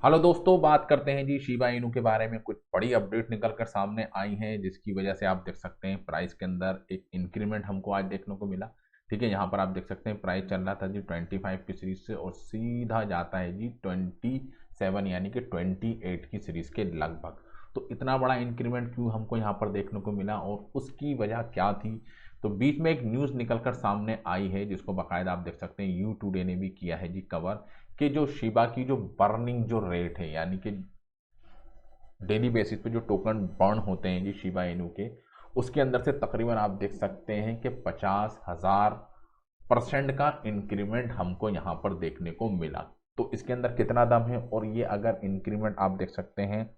Hello दोस्तों, बात करते हैं जी शिबा इनू के बारे में। कुछ बड़ी अपडेट निकल कर सामने आई हैं जिसकी वजह से आप देख सकते हैं प्राइस के अंदर एक इंक्रीमेंट हमको आज देखने को मिला। ठीक है, यहाँ पर आप देख सकते हैं प्राइस चल रहा था जी 25 की सीरीज से और सीधा जाता है जी 27 यानी कि 28 की सीरीज के लगभग। तो इतना बड़ा इंक्रीमेंट क्यों हमको यहाँ पर देखने को मिला और उसकी वजह क्या थी? तो बीच में एक न्यूज़ निकल कर सामने आई है जिसको बाकायदा आप देख सकते हैं यू टुडे ने भी किया है जी कवर, कि जो शिबा की जो बर्निंग जो रेट है यानी कि डेली बेसिस पे जो टोकन बर्न होते हैं जी शिबा इनू के, उसके अंदर से तकरीबन आप देख सकते हैं कि 50,000% का इंक्रीमेंट हमको यहाँ पर देखने को मिला। तो इसके अंदर कितना दम है और ये अगर इंक्रीमेंट आप देख सकते हैं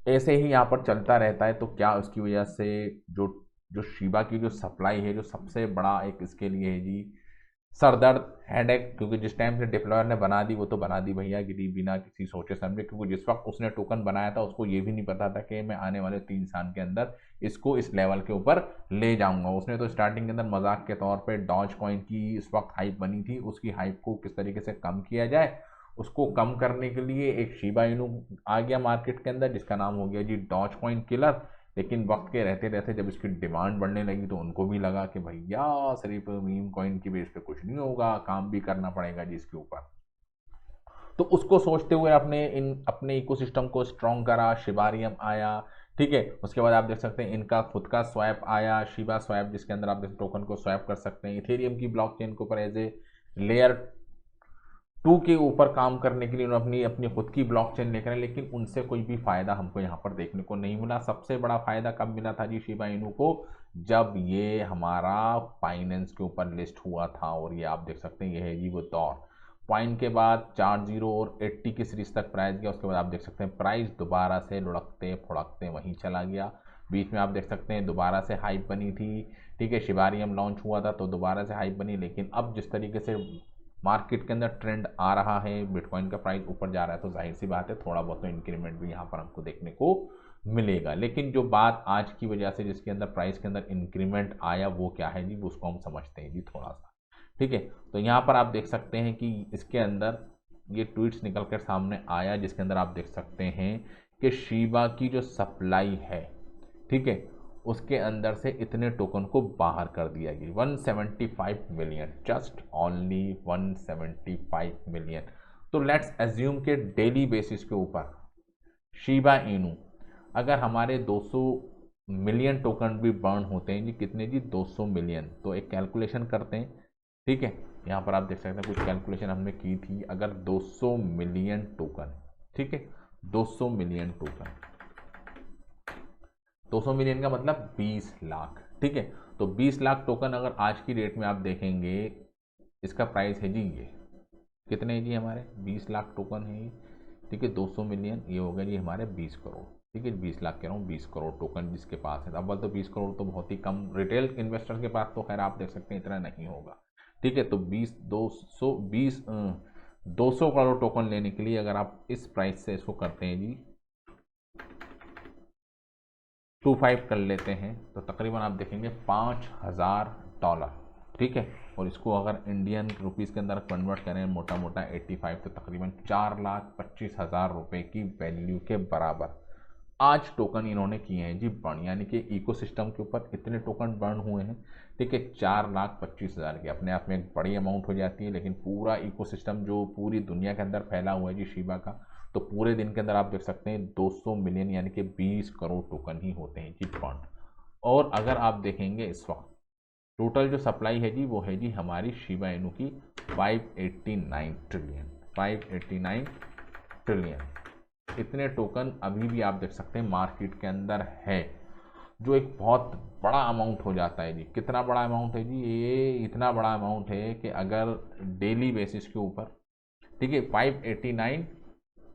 ऐसे ही यहाँ पर चलता रहता है तो क्या उसकी वजह से जो जो शिबा की जो सप्लाई है, जो सबसे बड़ा एक इसके लिए है जी सर दर्द, हेडेक, क्योंकि जिस टाइम से डिप्लॉयर ने बना दी वो तो बना दी भैया गिरी बिना किसी सोचे समझे, क्योंकि जिस वक्त उसने टोकन बनाया था उसको ये भी नहीं पता था कि मैं आने वाले 3 साल के अंदर इसको इस लेवल के ऊपर ले जाऊंगा। उसने तो स्टार्टिंग के अंदर मजाक के तौर पे डॉज कॉइन की इस वक्त हाइप बनी थी, उसकी हाइप को किस तरीके से कम किया जाए, उसको कम करने के लिए एक शिबा इनू आ गया मार्केट के अंदर जिसका नाम हो गया जी डॉज कॉइन किलर। लेकिन वक्त के रहते रहते जब इसकी डिमांड बढ़ने लगी तो उनको भी लगा कि भैया सिर्फ मीम कॉइन की बेस पे कुछ नहीं होगा, काम भी करना पड़ेगा जी इसके ऊपर। तो उसको सोचते हुए अपने इकोसिस्टम को स्ट्रॉन्ग करा, शिबारियम आया। ठीक है, उसके बाद आप देख सकते हैं इनका खुद का स्वैप आया, शिबा स्वैप, जिसके अंदर आप टोकन को स्वैप कर सकते हैं इथेरियम की ब्लॉकचेन के ऊपर एज ए लेयर 2 के ऊपर काम करने के लिए उन्होंने अपनी अपनी खुद की ब्लॉकचेन लेकर आए, लेकिन उनसे कोई भी फायदा हमको यहाँ पर देखने को नहीं मिला। सबसे बड़ा फायदा कब मिला था जी शिबा इनू को? जब ये हमारा फाइनेंस के ऊपर लिस्ट हुआ था और ये आप देख सकते हैं ये है जी वो दौर। पॉइंट के बाद 40 और 80 की सीरीज तक प्राइस गया, उसके बाद आप देख सकते हैं प्राइस दोबारा से लुढ़कते फुड़कते वहीं चला गया। बीच में आप देख सकते हैं दोबारा से हाइप बनी थी। ठीक है, शिबारियम लॉन्च हुआ था तो दोबारा से हाइप बनी, लेकिन अब जिस तरीके से मार्केट के अंदर ट्रेंड आ रहा है, बिटकॉइन का प्राइस ऊपर जा रहा है, तो जाहिर सी बात है थोड़ा बहुत तो इंक्रीमेंट भी यहाँ पर हमको देखने को मिलेगा। लेकिन जो बात आज की वजह से जिसके अंदर प्राइस के अंदर इंक्रीमेंट आया वो क्या है जी, उसको हम समझते हैं जी थोड़ा सा। ठीक है, तो यहाँ पर आप देख सकते हैं कि इसके अंदर ये ट्वीट्स निकल कर सामने आया जिसके अंदर आप देख सकते हैं कि शिबा की जो सप्लाई है, ठीक है, उसके अंदर से इतने टोकन को बाहर कर दिया गया 175 मिलियन, जस्ट ओनली 175 मिलियन। तो लेट्स एज्यूम के डेली बेसिस के ऊपर शिबा इनू अगर हमारे 200 मिलियन टोकन भी बर्न होते हैं जी, कितने जी 200 मिलियन, तो एक कैलकुलेशन करते हैं। ठीक है, यहाँ पर आप देख सकते हैं कुछ कैलकुलेशन हमने की थी। अगर 200 मिलियन टोकन, ठीक है, 200 मिलियन टोकन, 200 मिलियन का मतलब 20 लाख। ठीक है, तो 20 लाख टोकन अगर आज की डेट में आप देखेंगे इसका प्राइस है जी ये कितने है जी, हमारे 20 लाख टोकन है ये। ठीक है, 200 मिलियन ये हो गया जी हमारे 20 करोड़। ठीक है, 20 लाख कह रहा हूँ, 20 करोड़ टोकन जिसके पास है। अब तो 20 करोड़ तो बहुत ही कम, रिटेल इन्वेस्टर के पास तो खैर आप देख सकते हैं इतना नहीं होगा। ठीक है, तो 200 करोड़ टोकन लेने के लिए अगर आप इस प्राइस से इसको करते हैं जी 25 कर लेते हैं तो तकरीबन आप देखेंगे $5,000। ठीक है, और इसको अगर इंडियन रुपीज़ के अंदर कन्वर्ट करें मोटा मोटा 85, तो तकरीबन 4,25,000 रुपये की वैल्यू के बराबर आज टोकन इन्होंने किए हैं जी बर्न, यानी कि इकोसिस्टम के ऊपर इतने टोकन बर्न हुए हैं। ठीक है, 4,25,000 की अपने आप में एक बड़ी अमाउंट हो जाती है, लेकिन पूरा इकोसिस्टम जो पूरी दुनिया के अंदर फैला हुआ है जी शिबा का, तो पूरे दिन के अंदर आप देख सकते हैं 200 मिलियन यानी कि 20 करोड़ टोकन ही होते हैं जी बर्न। और अगर आप देखेंगे इस वक्त टोटल जो सप्लाई है जी वो है जी हमारी शिबा इनू की 589 ट्रिलियन, 589 ट्रिलियन। इतने टोकन अभी भी आप देख सकते हैं मार्केट के अंदर है, जो एक बहुत बड़ा अमाउंट हो जाता है जी। कितना बड़ा अमाउंट है जी, ये इतना बड़ा अमाउंट है कि अगर डेली बेसिस के ऊपर, ठीक है, 589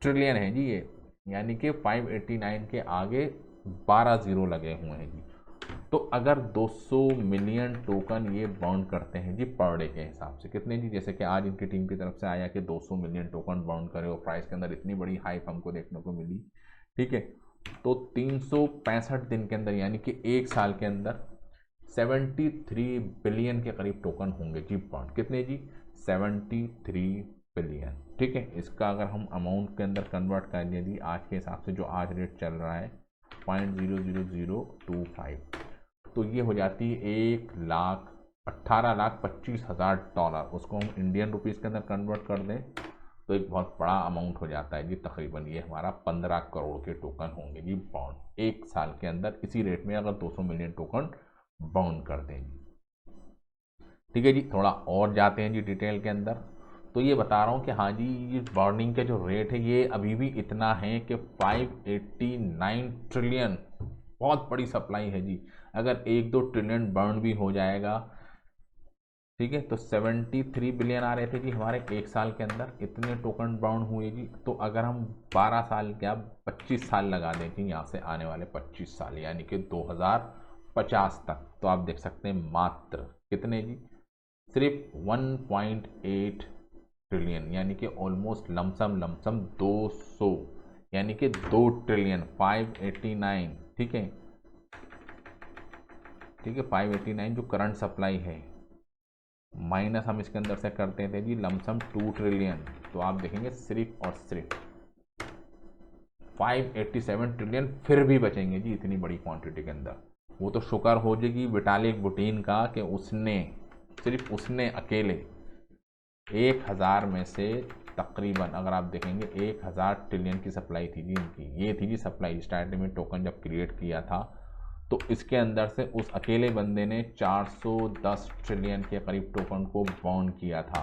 ट्रिलियन है जी ये, यानी कि 589 के आगे 12 जीरो लगे हुए हैं जी। तो अगर 200 मिलियन टोकन ये बाउंड करते हैं जी पर डे के हिसाब से, कितने जी, जैसे कि आज इनकी टीम की तरफ से आया कि 200 मिलियन टोकन बाउंड करे और प्राइस के अंदर इतनी बड़ी हाइप हमको देखने को मिली। ठीक है, तो 365 दिन के अंदर यानी कि एक साल के अंदर 73 बिलियन के करीब टोकन होंगे जी बाउंड। कितने जी, 73 बिलियन। ठीक है, इसका अगर हम अमाउंट के अंदर कन्वर्ट कर दें जी आज के हिसाब से जो आज रेट चल रहा है 0.00025, तो ये हो जाती है 1,18,25,000 डॉलर। उसको हम इंडियन रुपीज़ के अंदर कन्वर्ट कर दें तो एक बहुत बड़ा अमाउंट हो जाता है जी। तकरीबन ये हमारा 15 करोड़ के टोकन होंगे जी बाउंड एक साल के अंदर, इसी रेट में अगर 200 मिलियन टोकन बाउंड कर दें जी। ठीक है जी, थोड़ा और जाते हैं जी डिटेल के अंदर। तो ये बता रहा हूँ कि हाँ जी, ये बर्निंग का जो रेट है ये अभी भी इतना है कि 589 ट्रिलियन, बहुत बड़ी सप्लाई है जी। अगर 1-2 ट्रिलियन बर्न भी हो जाएगा, ठीक है, तो 73 बिलियन आ रहे थे जी हमारे एक साल के अंदर, इतने टोकन बाउंड हुए जी। तो अगर हम 12 साल क्या 25 साल लगा दें जी, यहाँ से आने वाले 25 साल यानी कि 2050 तक, तो आप देख सकते हैं मात्र कितने जी, सिर्फ 1.8 ट्रिलियन यानी कि ऑलमोस्ट लमसम 200 यानी कि 2 ट्रिलियन 589। ठीक है, ठीक है, 589 जो करंट सप्लाई है माइनस हम इसके अंदर से करते थे जी लमसम 2 ट्रिलियन, तो आप देखेंगे सिर्फ और सिर्फ 587 ट्रिलियन फिर भी बचेंगे जी इतनी बड़ी क्वांटिटी के अंदर। वो तो शुक्र हो जाएगी विटालिक बुटीन का कि उसने सिर्फ उसने अकेले 1000 में से तकरीबन अगर आप देखेंगे 1000 ट्रिलियन की सप्लाई थी जी इनकी। ये थी जी सप्लाई स्टार्टिंग में टोकन जब क्रिएट किया था, तो इसके अंदर से उस अकेले बंदे ने 410 ट्रिलियन के करीब टोकन को बाउंड किया था।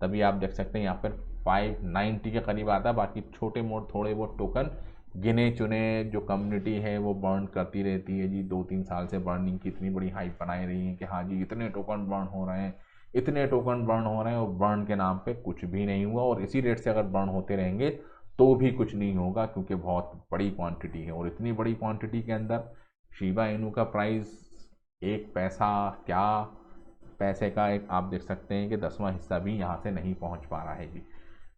तभी आप देख सकते हैं यहाँ पर 590 के करीब आता, बाकी छोटे मोट थोड़े वो टोकन गिने चुने जो कम्युनिटी है वो बर्न करती रहती है जी। 2-3 साल से बर्निंग की इतनी बड़ी हाइप बनाई रही है कि हाँ जी इतने टोकन बर्न हो रहे हैं, इतने टोकन बर्न हो रहे हैं, और बर्न के नाम पे कुछ भी नहीं हुआ। और इसी रेट से अगर बर्न होते रहेंगे तो भी कुछ नहीं होगा, क्योंकि बहुत बड़ी क्वांटिटी है। और इतनी बड़ी क्वांटिटी के अंदर शिबा इनू का प्राइस 1 पैसा क्या, पैसे का एक आप देख सकते हैं कि 10वां हिस्सा भी यहाँ से नहीं पहुँच पा रहा है जी।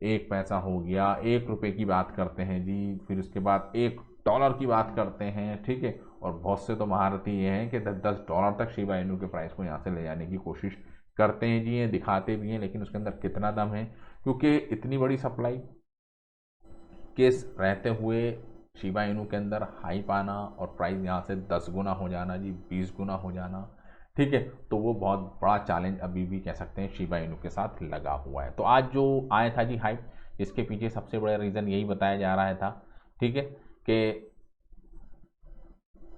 1 पैसा हो गया, 1 रुपये की बात करते हैं जी, फिर उसके बाद $1 की बात करते हैं। ठीक है, और बहुत से तो महारथी ये हैं कि $10 तक शिबा इनू के प्राइस को यहाँ से ले जाने की कोशिश करते हैं जी, ये दिखाते भी हैं, लेकिन उसके अंदर कितना दम है, क्योंकि इतनी बड़ी सप्लाई केस रहते हुए शिबा इनू के अंदर हाइप आना और प्राइस यहाँ से 10 गुना हो जाना जी, 20 गुना हो जाना। ठीक है, तो वो बहुत बड़ा चैलेंज अभी भी कह सकते हैं शिबा इनू के साथ लगा हुआ है। तो आज जो आया था जी हाइप, इसके पीछे सबसे बड़ा रीज़न यही बताया जा रहा था, ठीक है, कि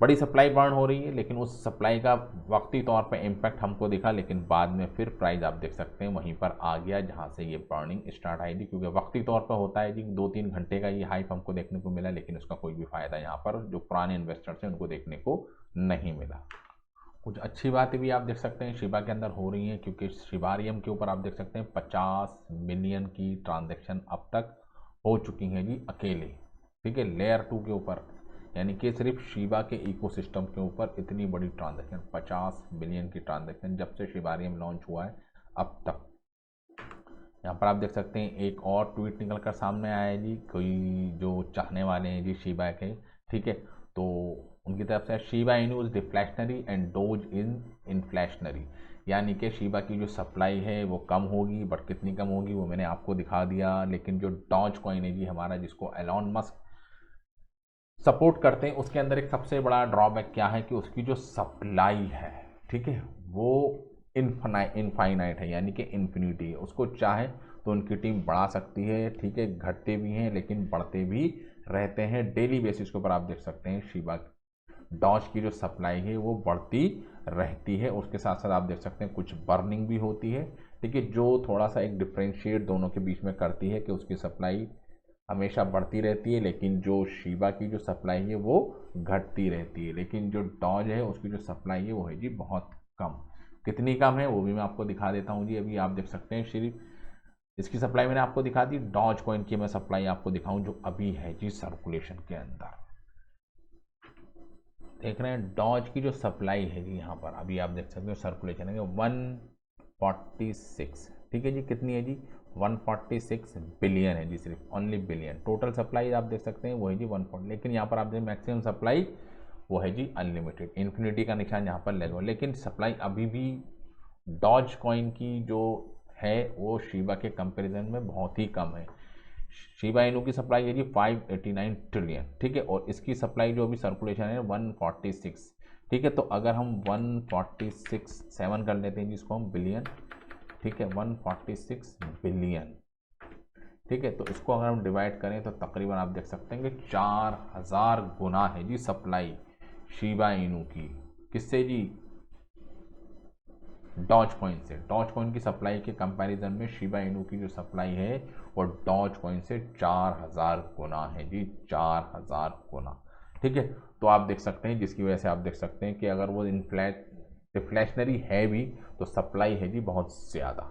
बड़ी सप्लाई बर्न हो रही है, लेकिन उस सप्लाई का वक्ती तौर पे इम्पैक्ट हमको दिखा, लेकिन बाद में फिर प्राइस आप देख सकते हैं वहीं पर आ गया जहां से ये बर्निंग स्टार्ट आई थी। क्योंकि वक्ती तौर पर होता है जी 2-3 घंटे का ये हाइप हमको देखने को मिला, लेकिन उसका कोई भी फायदा यहाँ पर जो पुराने इन्वेस्टर्स हैं उनको देखने को नहीं मिला। कुछ अच्छी बातें भी आप देख सकते हैं शिबा के अंदर हो रही हैं, क्योंकि शिबारियम के ऊपर आप देख सकते हैं 50 मिलियन की ट्रांजेक्शन अब तक हो चुकी हैं जी अकेले। ठीक है, लेयर 2 के ऊपर, यानी कि सिर्फ शिबा के इकोसिस्टम के ऊपर इतनी बड़ी ट्रांजैक्शन 50 बिलियन की ट्रांजैक्शन जब से शिबारियम लॉन्च हुआ है अब तक। यहाँ पर आप देख सकते हैं एक और ट्वीट निकल कर सामने आया है जी, कोई जो चाहने वाले हैं जी शिबा के, ठीक है, तो उनकी तरफ से Shiba Inu is deflationary and dose in inflationary, यानी कि शिबा की जो सप्लाई है वो कम होगी, बट कितनी कम होगी वो मैंने आपको दिखा दिया। लेकिन जो डॉज कॉइन है जी हमारा, जिसको एलॉन मस्क सपोर्ट करते हैं, उसके अंदर एक सबसे बड़ा ड्रॉबैक क्या है कि उसकी जो सप्लाई है, ठीक है, वो इनफाइनाइट है, यानी कि इन्फिनिटी है। उसको चाहे तो उनकी टीम बढ़ा सकती है, ठीक है, घटते भी हैं लेकिन बढ़ते भी रहते हैं। डेली बेसिस के ऊपर आप देख सकते हैं शिबा डॉज की जो सप्लाई है वो बढ़ती रहती है। उसके साथ साथ आप देख सकते हैं कुछ बर्निंग भी होती है, ठीक है, जो थोड़ा सा एक डिफ्रेंशिएट दोनों के बीच में करती है कि उसकी सप्लाई हमेशा बढ़ती रहती है, लेकिन जो शिबा की जो सप्लाई है वो घटती रहती है। लेकिन जो डॉज है उसकी जो सप्लाई है वो है जी बहुत कम। कितनी कम है वो भी मैं आपको दिखा देता हूँ जी। अभी आप देख सकते हैं सिर्फ इसकी सप्लाई मैंने आपको दिखा दी, डॉज कॉइन की मैं सप्लाई आपको दिखाऊं जो अभी है जी सर्कुलेशन के अंदर। देख रहे हैं डॉज की जो सप्लाई है जी यहाँ पर अभी आप देख सकते हो सर्कुलेशन है 146, ठीक है जी, कितनी है जी 146 बिलियन है जी, सिर्फ ओनली बिलियन। टोटल सप्लाई आप देख सकते हैं वो है जी 140, लेकिन यहाँ पर आप देखें मैक्सिमम सप्लाई वो है जी अनलिमिटेड, इन्फिनिटी का निशान यहाँ पर लगा। लेकिन सप्लाई अभी भी डॉज कॉइन की जो है वो शिबा के कंपैरिजन में बहुत ही कम है। शिबा इनू की सप्लाई है जी 589 ट्रिलियन, ठीक है, और इसकी सप्लाई जो अभी सर्कुलेशन है 146, ठीक है। तो अगर हम 146.7 कर लेते हैं जिसको हम बिलियन, ठीक है, 146 बिलियन, ठीक है, तो इसको अगर हम डिवाइड करें तो तकरीबन आप देख सकते हैं कि 4000 गुना है जी सप्लाई शिबा इनू की। किससे जी? डॉज कॉइन से। डॉज कॉइन की सप्लाई के कंपैरिजन में शिबा इनू की जो सप्लाई है वो डॉज कॉइन से 4000 गुना है जी, 4000 गुना, ठीक है। तो आप देख सकते हैं जिसकी वजह से आप देख सकते हैं कि अगर वो डिफ्लेशनरी है भी तो सप्लाई है जी बहुत ज़्यादा,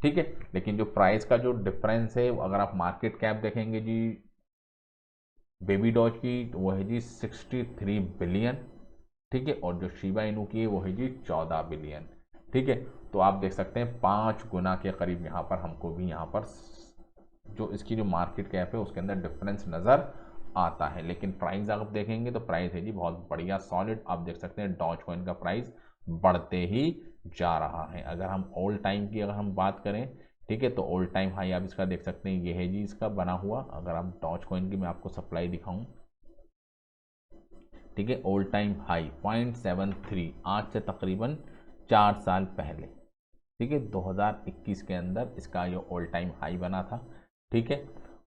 ठीक है। लेकिन जो प्राइस का जो डिफरेंस है अगर आप मार्केट कैप देखेंगे जी बेबी डॉज की तो वो है जी 63 बिलियन, ठीक है, और जो शिबा इनू की है वो है जी 14 बिलियन, ठीक है। तो आप देख सकते हैं 5 गुना के करीब यहाँ पर हमको भी यहाँ पर जो इसकी जो मार्केट कैप है उसके अंदर डिफरेंस नज़र आता है। लेकिन प्राइस आप देखेंगे तो प्राइस है जी बहुत बढ़िया सॉलिड। आप देख सकते हैं डॉज कॉइन का प्राइस बढ़ते ही जा रहा है। अगर हम ऑल टाइम की अगर हम बात करें, ठीक है, तो ऑल टाइम हाई आप इसका देख सकते हैं, ये है जी इसका बना हुआ। अगर आप डॉज कॉइन की मैं आपको सप्लाई दिखाऊं, ठीक है, ऑल टाइम हाई 0.73 आज से तकरीबन 4 साल पहले, ठीक है, 2021 के अंदर इसका ये ऑल टाइम हाई बना था, ठीक है।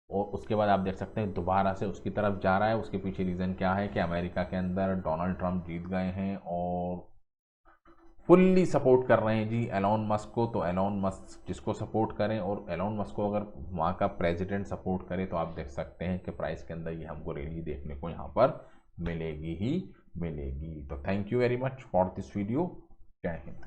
और उसके बाद आप देख सकते हैं दोबारा से उसकी तरफ जा रहा है। उसके पीछे रीज़न क्या है कि अमेरिका के अंदर डोनाल्ड ट्रंप जीत गए हैं और फुल्ली सपोर्ट कर रहे हैं जी एलोन मस्क को। तो एलोन मस्क जिसको सपोर्ट करें और एलोन मस्क को अगर वहाँ का प्रेसिडेंट सपोर्ट करे तो आप देख सकते हैं कि प्राइस के अंदर ये हमको रैली देखने को यहाँ पर मिलेगी ही मिलेगी। तो thank you very much for this video. जय हिंद।